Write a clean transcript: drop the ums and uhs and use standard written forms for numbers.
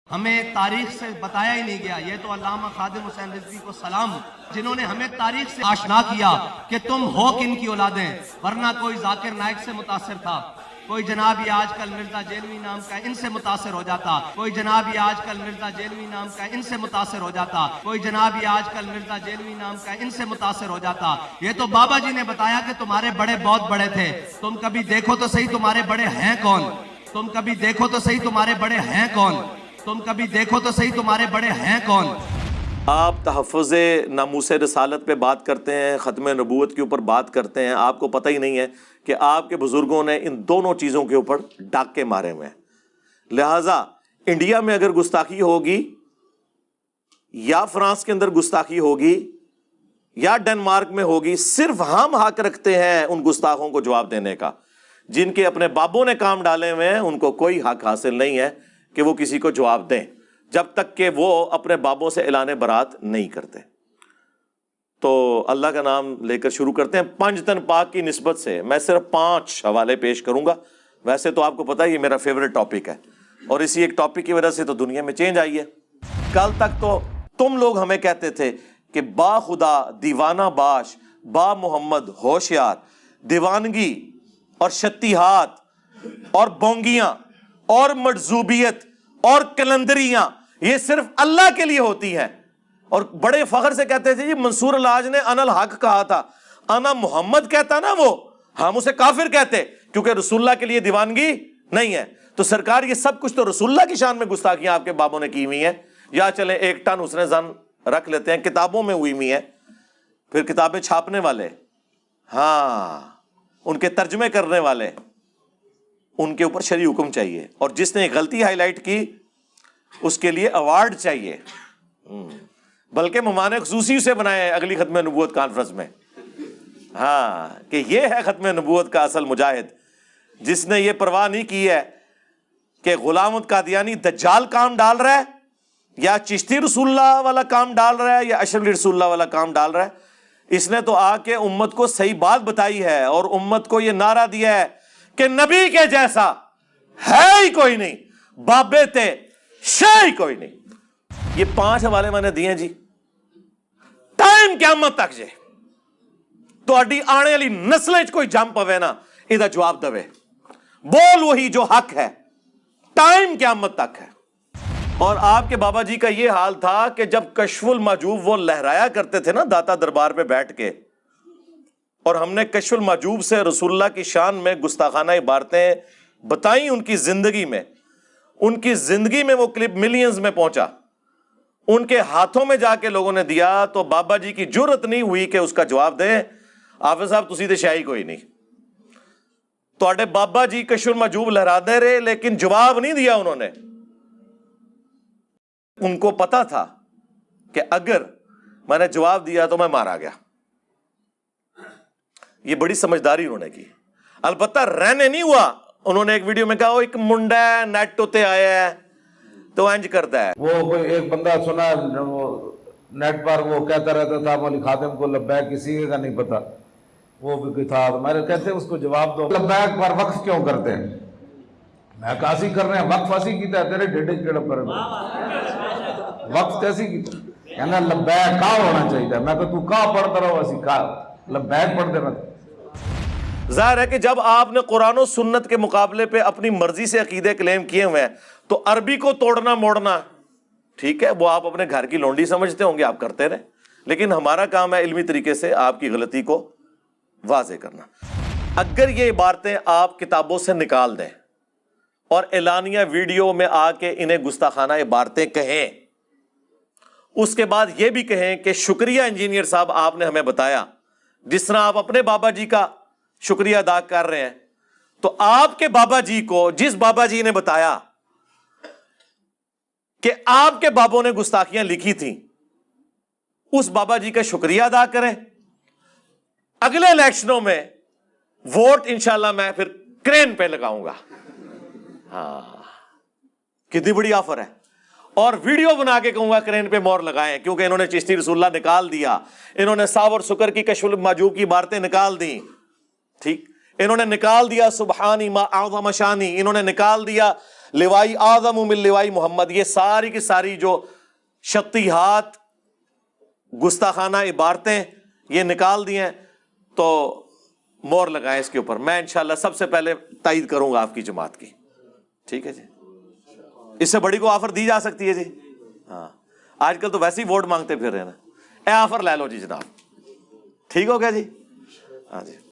ہمیں تاریخ سے بتایا ہی نہیں گیا. یہ تو علامہ خادم حسین رضوی کو سلام جنہوں نے ہمیں تاریخ سے آشنا کیا کہ تم ہو کن کی اولادیں، ورنہ کوئی ذاکر نائک سے متاثر تھا، کوئی جناب یہ آج کل مرزا جیلوی نام کا ان سے متاثر ہو جاتا، کوئی جناب یہ آج کل مرزا جیلوی نام کا ان سے متاثر ہو جاتا، کوئی جناب یہ آج کل مرزا جیلوی نام کا ان سے متاثر ہو جاتا. یہ تو بابا جی نے بتایا کہ تمہارے بڑے بہت بڑے تھے. تم کبھی دیکھو تو صحیح تمہارے بڑے ہیں کون، تم کبھی دیکھو تو صحیح تمہارے بڑے ہیں کون، تم کبھی دیکھو تو صحیح تمہارے بڑے ہیں کون. آپ تحفظ ناموس رسالت پہ بات کرتے ہیں، ختم نبوت کے اوپر بات کرتے ہیں، آپ کو پتہ ہی نہیں ہے کہ آپ کے بزرگوں نے ان دونوں چیزوں کے اوپر ڈاکے مارے ہوئے ہیں. لہٰذا انڈیا میں اگر گستاخی ہوگی یا فرانس کے اندر گستاخی ہوگی یا ڈنمارک میں ہوگی، صرف ہم حق رکھتے ہیں ان گستاخوں کو جواب دینے کا. جن کے اپنے بابوں نے کام ڈالے ہوئے ہیں ان کو کوئی حق حاصل نہیں ہے کہ وہ کسی کو جواب دیں، جب تک کہ وہ اپنے بابوں سے اعلان برات نہیں کرتے. تو اللہ کا نام لے کر شروع کرتے ہیں. پنج تن پاک کی نسبت سے میں صرف 5 حوالے پیش کروں گا. ویسے تو آپ کو پتہ ہے یہ میرا فیوریٹ ٹاپک ہے، اور اسی ایک ٹاپک کی وجہ سے تو دنیا میں چینج آئی ہے. کل تک تو تم لوگ ہمیں کہتے تھے کہ با خدا دیوانہ باش، با محمد ہوشیار، دیوانگی اور شتیہات اور بونگیاں اور مجذوبیت اور کلندریاں یہ صرف اللہ کے لیے ہوتی ہیں. اور بڑے فخر سے کہتے تھے جی منصور الحاج نے انا الحق کہا تھا، انا محمد کہتا نا وہ، ہم اسے کافر کہتے کیونکہ رسول اللہ کے لیے دیوانگی نہیں ہے. تو سرکار یہ سب کچھ تو رسول اللہ کی شان میں گستاخیاں آپ کے بابوں نے کی ہوئی ہیں. یا چلیں 1 ٹن حسن زن رکھ لیتے ہیں، کتابوں میں ہوئی ہوئی ہیں، پھر کتابیں چھاپنے والے، ہاں ان کے ترجمے کرنے والے، ان کے اوپر شرعی حکم چاہیے، اور جس نے غلطی ہائی لائٹ کی اس کے لیے ایوارڈ چاہیے. بلکہ مہمان خصوصی سے بنائے اگلی ختم نبوت کانفرنس میں، ہاں کہ یہ ہے ختم نبوت کا اصل مجاہد، جس نے یہ پرواہ نہیں کی ہے کہ غلام احمد قادیانی دجال کام ڈال رہا ہے یا چشتی رسول اللہ والا کام ڈال رہا ہے یا اشرف علی رسول اللہ والا کام ڈال رہا ہے. اس نے تو آ کے امت کو صحیح بات بتائی ہے اور امت کو یہ نعرہ دیا ہے کہ نبی کے جیسا ہے ہی کوئی نہیں، بابے تے شے ہی کوئی نہیں. یہ 5 حوالے میں نے دیے جی. ٹائم قیامت تک جے تو اڈی آنے والی نسلیں کوئی جم پوے نا یہ جواب دے، بول وہی جو حق ہے، ٹائم قیامت تک ہے. اور آپ کے بابا جی کا یہ حال تھا کہ جب کشف المحجوب وہ لہرایا کرتے تھے نا داتا دربار پہ بیٹھ کے، اور ہم نے کشف المحجوب سے رسول اللہ کی شان میں گستاخانہ عبارتیں بتائیں ان کی زندگی میں، ان کی زندگی میں وہ کلپ ملینز میں پہنچا، ان کے ہاتھوں میں جا کے لوگوں نے دیا، تو بابا جی کی جرت نہیں ہوئی کہ اس کا جواب دیں. حافظ صاحب تسی تے شاہی کوئی نہیں، تو بابا جی کشف المحجوب لہرا دے رہے لیکن جواب نہیں دیا انہوں نے. ان کو پتا تھا کہ اگر میں نے جواب دیا تو میں مارا گیا. یہ بڑی سمجھداری انہوں نے کی. البتہ رہنے نہیں ہوا. انہوں نے ایک ویڈیو میں کہا وہ ایک منڈا ہے نیٹ ہوتے آیا ہے تو انج کرتا ہے. وہ کوئی ایک بندہ سنا نیٹ پر وہ کہتا رہتا تھا مولی خاتم کو لبیک کسی کا نہیں پتا، وہ بھی تھا. تو میں نے کہتے اس کو جواب دو لبیک پر وقف کیوں کرتے ہیں؟ میں کاسی کر رہے ہیں وقف ایسی کیتا ہے تیرے ڈیڈے کیڑا پر وقف کیسی کیتا کہنا لبیک کا ہونا چاہیے. میں کہ تو کا پڑھتا رہو ایسی کا لبیک پڑھتے رہتا. ظاہر ہے کہ جب آپ نے قرآن و سنت کے مقابلے پہ اپنی مرضی سے عقیدے کلیم کیے ہوئے ہیں تو عربی کو توڑنا موڑنا ٹھیک ہے، وہ آپ اپنے گھر کی لونڈی سمجھتے ہوں گے، آپ کرتے رہیں، لیکن ہمارا کام ہے علمی طریقے سے آپ کی غلطی کو واضح کرنا. اگر یہ عبارتیں آپ کتابوں سے نکال دیں اور اعلانیہ ویڈیو میں آ کے انہیں گستاخانہ عبارتیں کہیں، اس کے بعد یہ بھی کہیں کہ شکریہ انجینئر صاحب آپ نے ہمیں بتایا، جس طرح آپ اپنے بابا جی کا شکریہ ادا کر رہے ہیں، تو آپ کے بابا جی کو جس بابا جی نے بتایا کہ آپ کے بابوں نے گستاخیاں لکھی تھیں، اس بابا جی کا شکریہ ادا کریں. اگلے الیکشنوں میں ووٹ انشاءاللہ میں پھر کرین پہ لگاؤں گا. ہاں کتنی بڑی آفر ہے. اور ویڈیو بنا کے کہوں گا کرین پہ مور لگائیں، کیونکہ انہوں نے چشتی رسول اللہ نکال دیا، انہوں نے ساور سکر کی کشف المحجوب کی عبارتیں نکال دیں، ٹھیک، انہوں نے نکال دیا سبحانی ما اعظم شانی، انہوں نے نکال دیا لوائی اعظم من لوائی محمد، یہ ساری کی ساری جو شطیحات گستاخانہ عبارتیں یہ نکال دی ہیں، تو مور لگائیں اس کے اوپر. میں انشاءاللہ سب سے پہلے تائید کروں گا آپ کی جماعت کی. ٹھیک ہے جی، اس سے بڑی کو آفر دی جا سکتی ہے جی؟ ہاں، آج کل تو ویسے ہی ووٹ مانگتے پھر رہے نا، اے آفر لے لو جی جناب. ٹھیک ہو گیا جی؟ ہاں جی.